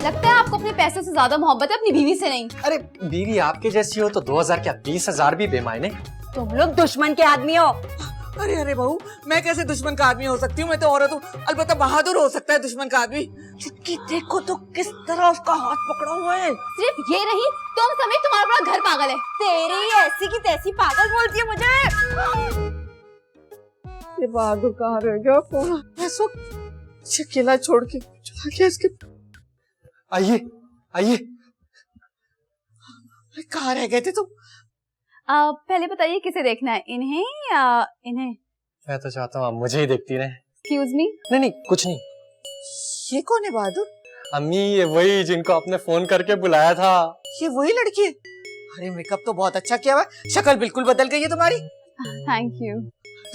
लगता है आपको अपने पैसों से ज्यादा मोहब्बत है अपनी बीवी से नहीं। अरे बीवी आपके जैसी हो तो 2000 क्या 20,000 भी बेमायने। तुम लोग दुश्मन के आदमी हो। अरे अरे बहू, मैं कैसे दुश्मन का आदमी हो सकती हूँ? मैं तो औरत हूँ, अलबत्ता बहादुर हो सकता है दुश्मन का आदमी। चुटकी देखो तो किस तरह उसका हाथ पकड़ा हुआ है। सिर्फ ये नहीं, तुम समेत तुम्हारा पूरा घर पागल है। तेरी ऐसी की तैसी पागल बोलती है मुझे। ये बहादुर कहाँ रह गया? कौन इस वक्त अकेला छोड़ के चला गया इसके? आइए आइए। कहाँ रह गए थे तुम? पहले बताइए किसे देखना है, इन्हें या इन्हें? मैं तो चाहता हूँ आप मुझे ही देखती रहे। Excuse me. नहीं नहीं कुछ नहीं। ये कौन है बहादुर? अम्मी ये वही जिनको आपने फोन करके बुलाया था। ये वही लड़की है? अरे मेकअप तो बहुत अच्छा किया हुआ है, शक्ल बिल्कुल बदल गई है तुम्हारी। Thank you.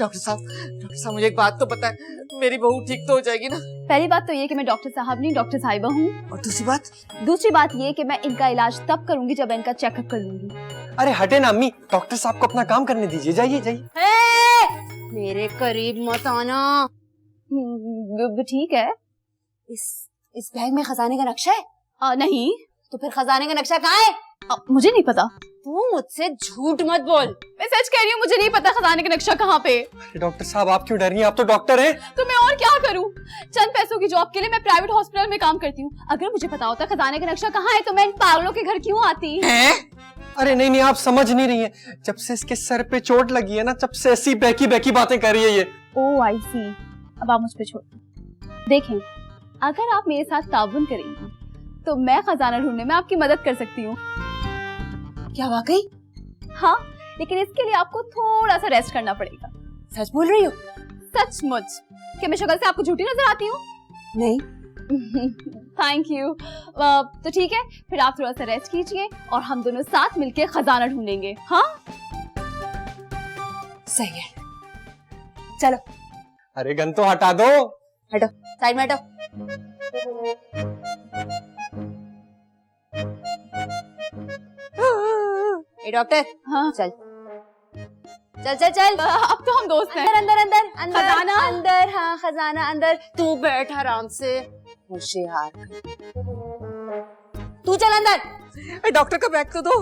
डॉक्टर साहब मुझे एक बात तो पता है, मेरी बहू ठीक तो हो जाएगी ना? पहली बात तो ये कि मैं डॉक्टर साहब नहीं डॉक्टर साहिबा हूँ। और दूसरी बात ये कि मैं इनका इलाज तब करूंगी जब इनका चेकअप कर लूंगी। अरे हटे ना अम्मी, डॉक्टर साहब को अपना काम करने दीजिए। जाइए जाइए। मेरे करीब मत आना। ठीक है। इस बैग में खजाने का नक्शा है? नहीं। तो फिर खजाने का नक्शा कहाँ है? मुझे नहीं पता। तू मुझसे झूठ मत बोल। मैं सच कह रही हूँ, मुझे नहीं पता खजाने का नक्शा कहाँ पे। अरे डॉक्टर साहब आप क्यों डर रही हैं? आप तो डॉक्टर हैं। तो मैं और क्या करूँ? चंद पैसों की जॉब के लिए मैं प्राइवेट हॉस्पिटल में काम करती हूँ। अगर मुझे पता होता खजाने का नक्शा कहाँ है तो मैं इन पागलों के घर क्यों आती? अरे नहीं नहीं आप समझ नहीं रही हैं। जब से इसके सर पे चोट लगी है ना, जब से ऐसी बैकी बैकी बातें कर रही है ये। ओह आई सी। अब आप मुझ पे छोड़ देखें, अगर आप मेरे साथ ताउन करेंगी तो मैं खजाना ढूंढने में आपकी मदद कर सकती हूँ। क्या वाकई? हाँ, लेकिन इसके लिए आपको थोड़ा सा रेस्ट करना पड़ेगा। सच बोल रही हो? सचमुच। क्या मैं शक्ल से आपको झूठी नजर आती हूँ? नहीं। Thank you. तो ठीक है, फिर आप थोड़ा सा रेस्ट कीजिए और हम दोनों साथ मिलके खजाना ढूंढेंगे। हाँ सही है, चलो। अरे गन तो हटा दो। हटो, साइड में हटो। ए डॉक्टर। हाँ चल चल चल चल। अब तो हम दोस्त हैं। अंदर अंदर अंदर अंदर खजाना? अंदर। हाँ खजाना अंदर। तू बैठ आराम से, होशियार। तू चल अंदर। डॉक्टर का बैग तो दो।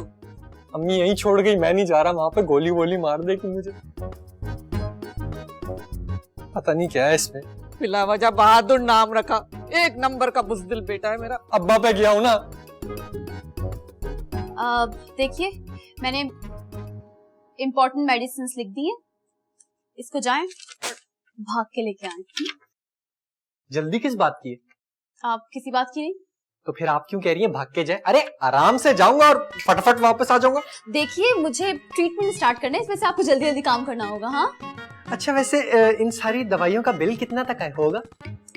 अम्मी यहीं छोड़ गई, मैं नहीं जा रहा। वहां पे गोली वोली मार देगी मुझे। पता नहीं क्या है इसमें। बिला वजह बहादुर नाम रखा, एक नंबर का बुज़दिल बेटा है मेरा। अब्बा पे गया हूँ ना। देखिए, मैंने इम्पोर्टेंट मेडिसिन लिख दी है, इसको जाएं भाग के लेके आए। जल्दी किस बात की है? आप किसी बात की नहीं। तो फिर आप क्यों कह रही हैं भाग के जाए? अरे आराम से जाऊंगा और फटाफट वापस आ जाऊंगा। देखिए, मुझे ट्रीटमेंट स्टार्ट करना है, इस वजह से आपको जल्दी जल्दी काम करना होगा। हाँ अच्छा वैसे इन सारी दवाइयों का बिल कितना तक है होगा?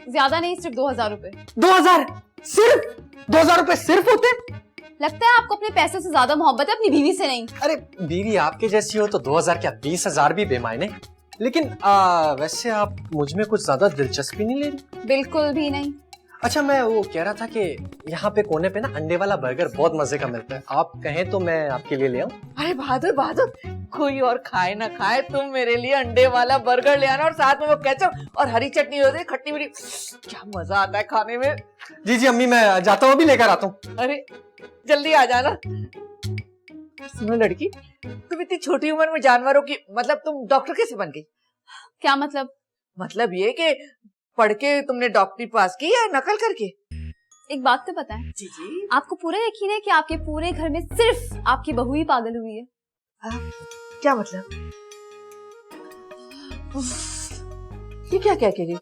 ज्यादा नहीं, सिर्फ 2000 रुपए। 2000? सिर्फ 2000 रुपए सिर्फ होते? लगता है आपको अपने पैसों से ज्यादा मोहब्बत है अपनी बीवी से नहीं। अरे बीवी आपके जैसी हो तो 2000 क्या 20,000 भी बेमायने। लेकिन वैसे आप मुझ में कुछ ज्यादा दिलचस्पी नहीं ले रही? बिल्कुल भी नहीं। अच्छा मैं वो कह रहा था कि यहाँ पे कोने पे ना अंडे वाला बर्गर बहुत मजे का मिलता है, आप कहें तो मैं आपके लिए ले आऊं? अरे बहादुर बहादुर, कोई और खाए ना खाए, तुम मेरे लिए अंडे वाला बर्गर ले आना और साथ में वो केचप और हरी चटनी होती है खट्टी मीठी। क्या मजा आता है खाने में। जी जी अम्मी मैं जाता हूँ, अभी लेकर आता हूँ। अरे जल्दी आ जाना। सुनो लड़की, तुम इतनी छोटी उम्र में जानवरों की, मतलब तुम डॉक्टर कैसे बन गई? क्या मतलब? मतलब ये कि पढ़ के तुमने डॉक्टरी पास की या नकल करके? एक बात तो पता है, जी जी। आपको पूरा यकीन है कि आपके पूरे घर में सिर्फ आपकी बहू ही पागल हुई है? क्या मतलब? ये क्या कह के गई?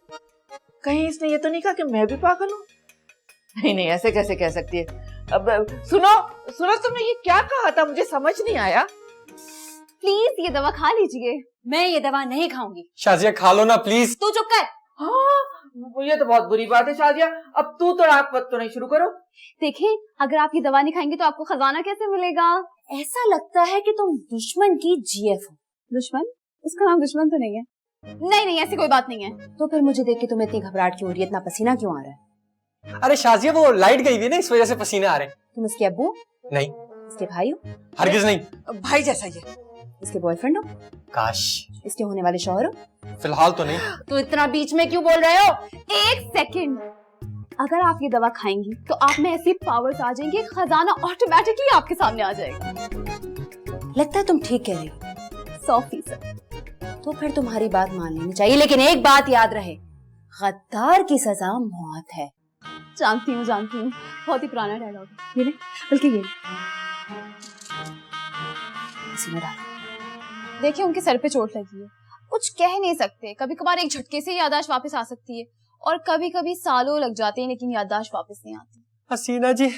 कहीं इसने ये तो नहीं कहा कि मैं भी पागल हूँ? नहीं नहीं, ऐसे कैसे कह सकती है। अब सुनो सुनो, तुमने ये क्या कहा था? मुझे समझ नहीं आया। प्लीज ये दवा खा लीजिए। मैं ये दवा नहीं खाऊंगी। शाजिया खा लो ना प्लीज। तू चुप कर। हाँ, ये तो बहुत बुरी बात है शादिया। अब तू तो रात वक्त तो नहीं शुरू करो। देखिए, अगर आप ये दवा नहीं खाएंगे तो आपको खजाना कैसे मिलेगा? ऐसा लगता है कि तुम दुश्मन की जीएफ हो। दुश्मन? उसका नाम दुश्मन तो नहीं है। नहीं नहीं, ऐसी कोई बात नहीं है। तो फिर मुझे देख के तुम्हें इतनी घबराहट क्यों हो रही है? इतना पसीना क्यों आ रहा है? अरे शाजिया वो लाइट गई हुई ना, इस वजह से पसीने आ रहे हैं। तुम इसके अब्बू? नहीं। इसके भाई हो? हरगिज नहीं। भाई जैसा ये। इसके बॉयफ्रेंड हो? काश। इसके होने वाले शौहर हो? फिलहाल तो नहीं। तो इतना बीच में क्यों बोल रहे हो? एक सेकंड, अगर आप ये दवा खाएंगी तो आप में ऐसी पावर्स आ जाएंगी, खजाना ऑटोमेटिकली आपके सामने आ जाएगा। लगता है तुम ठीक कह रही हो। 100%। तो फिर तुम्हारी बात मान लेनी चाहिए, लेकिन एक बात याद रहे, गद्दार की सजा मौत है। जानती हूँ, बहुत ही पुराना डायलॉग है। ये ले, बल्कि ये इसी में डालो। देखिए उनके सर पे चोट लगी है, कुछ कह नहीं सकते। कभी कभार एक झटके से याददाश्त वापस आ सकती है और कभी कभी सालों लग जाते हैं लेकिन याददाश्त वापस नहीं आती। हसीना जी,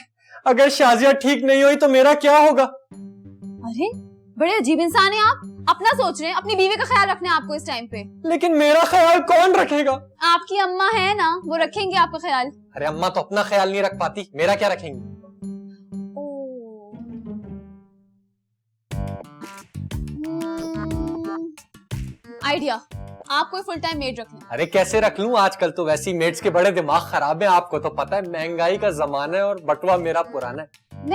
अगर शाजिया ठीक नहीं हुई तो मेरा क्या होगा? अरे बड़े अजीब इंसान है आप, अपना सोच रहे हैं, अपनी बीवी का ख्याल रखना है आपको इस टाइम पे। लेकिन मेरा ख्याल कौन रखेगा? आपकी अम्मा है ना, वो रखेंगे आपका ख्याल। अरे अम्मा तो अपना ख्याल नहीं रख पाती, मेरा क्या रखेंगी? आइडिया, आप कोई फुल टाइम मेड रख लें। अरे कैसे रख लूं, आजकल तो वैसी मेड्स के बड़े दिमाग खराब है। आपको तो पता है महंगाई का जमाना है और बटुआ मेरा पुराना है।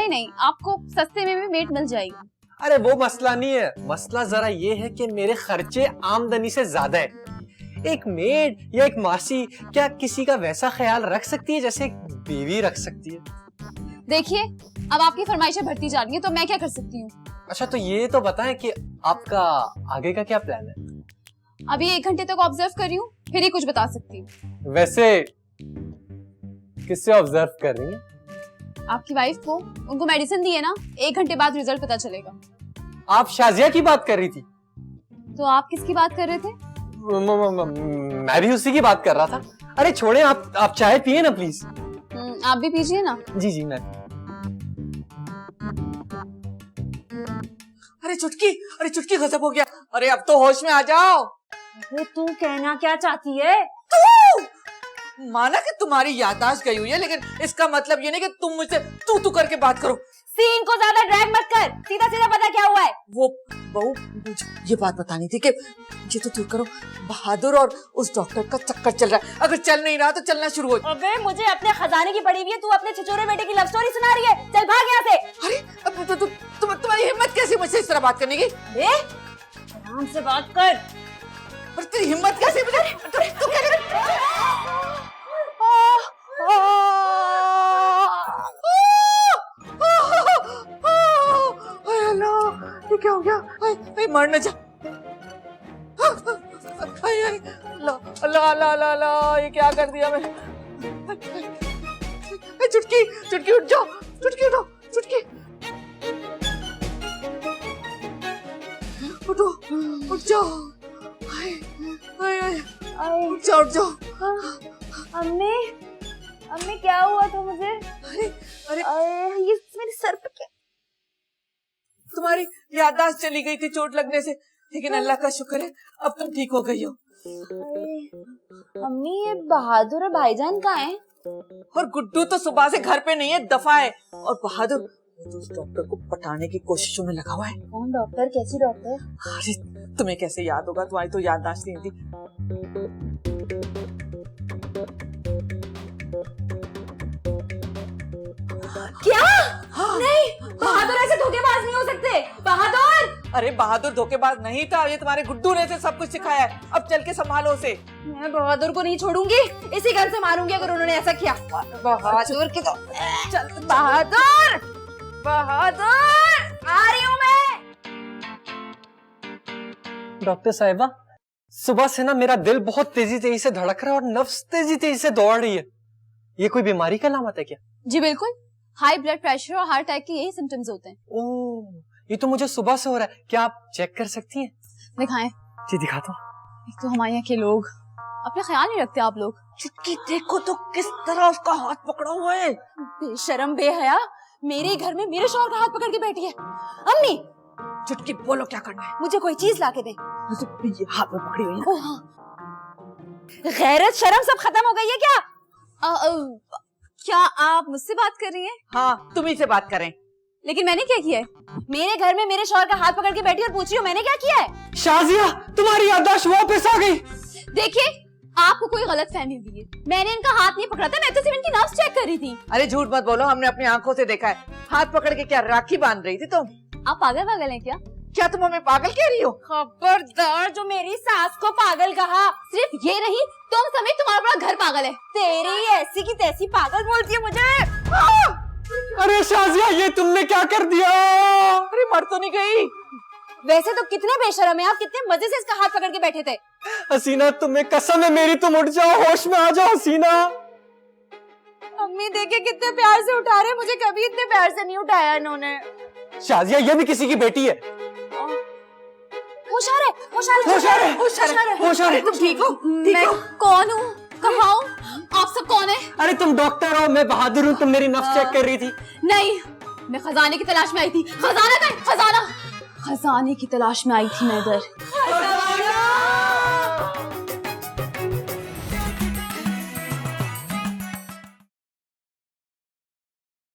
नहीं, आपको सस्ते में भी मेड मिल जाएगी। अरे वो मसला नहीं है, मसला जरा ये है कि मेरे खर्चे आमदनी से ज्यादा है। एक मेड या एक मासी क्या किसी का वैसा ख्याल रख सकती है जैसे एक बीवी रख सकती है? देखिए अब आपकी फरमाइशें बढ़ती जा रही है तो मैं क्या कर सकती हूँ। अच्छा तो ये तो बताएं कि आपका आगे का क्या प्लान है? अभी 1 घंटे तक ऑब्जर्व कर रही हूँ, फिर ही कुछ बता सकती हूँ। वैसे किससे ऑब्जर्व कर रही हैं? आपकी वाइफ को, उनको मेडिसिन दी है ना, 1 घंटे बाद रिजल्ट पता चलेगा। आप शाजिया की बात कर रही थी? तो आप किसकी बात कर रहे थे? मैं भी उसी की बात कर रहा था। अरे छोड़े, आप चाय पिए ना प्लीज। आप भी पीजिए ना। जी मैं। अरे चुटकी गजब हो गया। अरे अब तो होश में आ जाओ। अरे तू कहना क्या चाहती है? माना कि तुम्हारी याददाश्त गई हुई है, लेकिन इसका मतलब ये नहीं कि तुम मुझसे तू करके बात करो। सीन को ज्यादा ड्रैग मत कर, सीधा सीधा पता क्या हुआ है। वो बहू, मुझे ये बात बतानी थी कि ये तो तू करो, बहादुर और उस डॉक्टर का चक्कर चल रहा है। अगर चल नहीं रहा तो चलना शुरू हो। अबे मुझे अपने खजाने की पड़ी हुई है, तू अपने छिछोरे बेटे की लव स्टोरी सुना रही है। चल भाग यहाँ से। अरे अब तुम्हारी हिम्मत कैसी मुझसे इस तरह बात करने की? आराम से बात कर। पर तेरी हिम्मत कैसे? तू क्या कर? ये क्या हो गया? मर न जा। अल्लाह, ये क्या कर दिया मैंने? चुटकी उठ जाओ, चुटकी उठो, चुटकी उठो, उठ जाओ, उठ जाओ। अम्मी क्या हुआ था मुझे? अरे ये मेरे सर पे क्या? तुम्हारी याददाश्त चली गई थी चोट लगने से, लेकिन अल्लाह का शुक्र है अब तुम ठीक हो गई हो। अम्मी ये बहादुर और भाईजान कहाँ हैं? और गुड्डू तो सुबह से घर पे नहीं है, दफा है। और बहादुर तो उस डॉक्टर को पटाने की कोशिशों में लगा हुआ है। कौन डॉक्टर? कैसी डॉक्टर? अरे तुम्हें कैसे याद होगा, तुम्हारी तो याददाश्त नहीं थी। क्या? नहीं, बहादुर ऐसे धोखेबाज नहीं हो सकते। बहादुर! अरे बहादुर धोखेबाज नहीं था, ये तुम्हारे गुड्डू ने से सब कुछ सिखाया है। अब चल के संभालो उसे। मैं बहादुर को नहीं छोड़ूंगी, इसी गन से मारूंगी अगर उन्होंने ऐसा किया। बहादुर की तो चल, बहादुर आ रही हूँ मैं। डॉक्टर साहिबा, सुबह से ना मेरा दिल बहुत तेजी से धड़क रहा है और नफ्स तेजी से दौड़ रही है। ये कोई बीमारी का अलामत है क्या? जी बिल्कुल, हाई ब्लड प्रेशर और हार्ट अटैक के यही सिम्टम्स होते हैं। ओह, ये तो मुझे सुबह से हो रहा है। क्या आप चेक कर सकती हैं? दिखाएं। जी दिखाता हूँ। एक तो हमारे यहाँ के लोग अपना ख्याल नहीं रखते आप लोग। चुटकी देखो तो किस तरह उसका हाथ पकड़ा हुआ है। बेशरम बेहया, मेरे घर में मेरे शौहर का हाथ पकड़ के बैठी है। अम्मी चुटकी बोलो क्या करना है? मुझे कोई चीज ला के दे। ये हाथ में पकड़ी हुई है। ओह हाँ। गैरत शर्म सब खत्म हो गई है क्या? क्या आप मुझसे बात कर रही हैं? हाँ, तुम्ही से बात करें। लेकिन मैंने क्या किया है? मेरे घर में मेरे शौहर का हाथ पकड़ के बैठी और पूछ रही हो मैंने क्या किया है? शाजिया, तुम्हारी याददाश्त वापस आ गई। देखिए, आपको कोई गलत फहमी हुई है। मैंने इनका हाथ नहीं पकड़ा था, मैं तो सिर्फ इनकी नब्ज चेक कर रही थी। अरे झूठ मत बोलो, हमने अपनी आंखों से देखा है। हाथ पकड़ के क्या राखी बांध रही थी तुम? आप पागल हैं क्या? क्या तुम हमें पागल कह रही हो? खबरदार, जो मेरी सास को पागल कहा। सिर्फ ये नहीं, तुम समेत तुम्हारा पूरा घर पागल है। तेरी ऐसी की तैसी पागल बोलती है मुझे। अरे शाजिया, ये तुमने क्या कर दिया? अरे मर तो नहीं गई? वैसे तो कितने बेशरम है आप, कितने मजे से इसका हाथ पकड़ के बैठे थे। हसीना, तुम्हें कसम है मेरी, तुम उठ जाओ, होश में आ जाओ हसीना। अम्मी देखे कितने प्यार से उठा रहे, मुझे कभी इतने प्यार से नहीं उठाया इन्होंने। शाजिया, ये भी किसी की बेटी है। होशियार है, होशियार है, होशियार है, होशियार है। होशियार है। तुम ठीक हो? मैं कौन हूँ, कहाँ हूँ, आप सब कौन है? अरे तुम डॉक्टर हो, मैं बहादुर हूँ। तुम मेरी नब्ज चेक कर रही थी। नहीं, मैं खजाने की तलाश में आई थी। खजाना का खजाना, खजाने की तलाश में आई थी मैं इधर।